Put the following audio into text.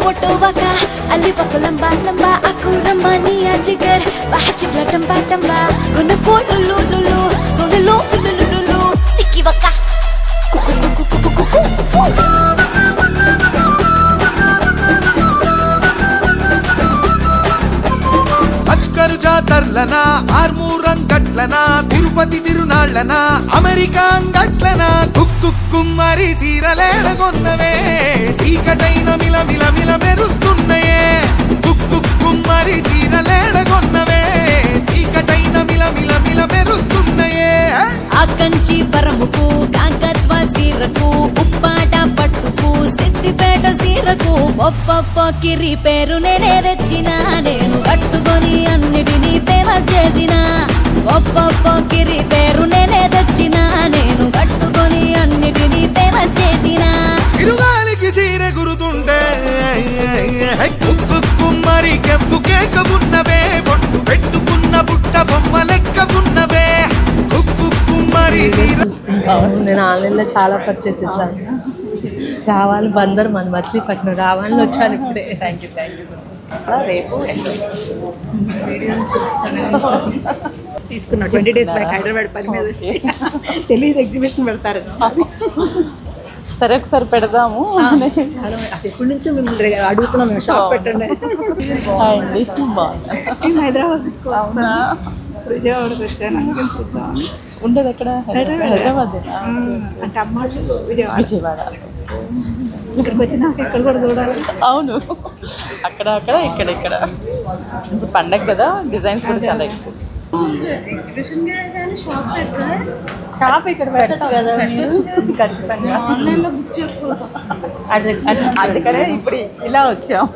मोटो वका अली बको लंबा लंबा aku ramania jigar bahchi tamba tamba kono ko lulu lulu so lulu lulu lulu sikki waka kuku kuku kuku kuku అస్కర్ జాతర్లనా ఆర్మూరం గట్లనా తిరుపతి తిరునాళ్ళనా అమెరికా గట్లనా కుక్కు కుమ్మరి సీరలేడగొన్నవే సీకటైన మిల మిల మిల మెరుస్తున్నాయే కుక్కు కుమ్మరి సీరలేడగొన్నవే సీకటైన మిల మిల మిల మెరుస్తున్నాయే ఆకంచి పరముకు కాకత్వ సీరకు ఉప్పాట పట్టుకు సిద్దిపేట సీరకు ఒప్పొప్ప కిరి పేరు నేనే తెచ్చిన నేను కట్టుకొని అన్నిటినీ ఫేమస్ చేసిన ఒప్పొప్ప కిరి పేరు నేనే తెచ్చిన నేను కట్టుకొని అన్నిటినీ ఫేమస్ చేసిన తిరుగాలికి సీర గురుతుండే కుక్కు కుమ్మరి కెప్పు కేక ఉన్నవే బొట్టు పెట్టుకున్న బుట్ట బొమ్మ లెక్క ఉన్నవే కుక్కు కుమ్మరి నేను ఆన్లైన్లో చాలా పర్చేస్ చేశాను. రావాలి బందర్ మన మచిలీపట్నం రావాలని వచ్చాను ఇప్పుడే. థ్యాంక్ యూ రేపు తీసుకున్నా 20 days బ్యాక్ హైదరాబాద్ పని మీద వచ్చి తెలియదు ఎగ్జిబిషన్ పెడతారు. సరే ఒకసారి పెడదాము. చాలా అసలు ఎప్పటి నుంచో మిమ్మల్ని అడుగుతున్నాం మేము షాప్ పెట్టండి. హైదరాబాద్ విజయవాడకి వచ్చాను. ఉండదు ఎక్కడ హైదరాబాద్ అంటే అమ్మాళ్ళు విజయవాడ ఇక్కడికి వచ్చినాక ఇక్కడ కూడా చూడాలి. అవును అక్కడ అక్కడ ఇక్కడ ఇక్కడ ఇప్పుడు పండగ కదా డిజైన్స్ కూడా చాలా ఎక్కువ. షాప్ ఇక్కడ పెడతారు కదా ఖచ్చితంగా ఆన్లైన్లో బుక్ చేసుకోవాల్సి వస్తుంది. అందుకనే ఇప్పుడు ఇలా వచ్చాం.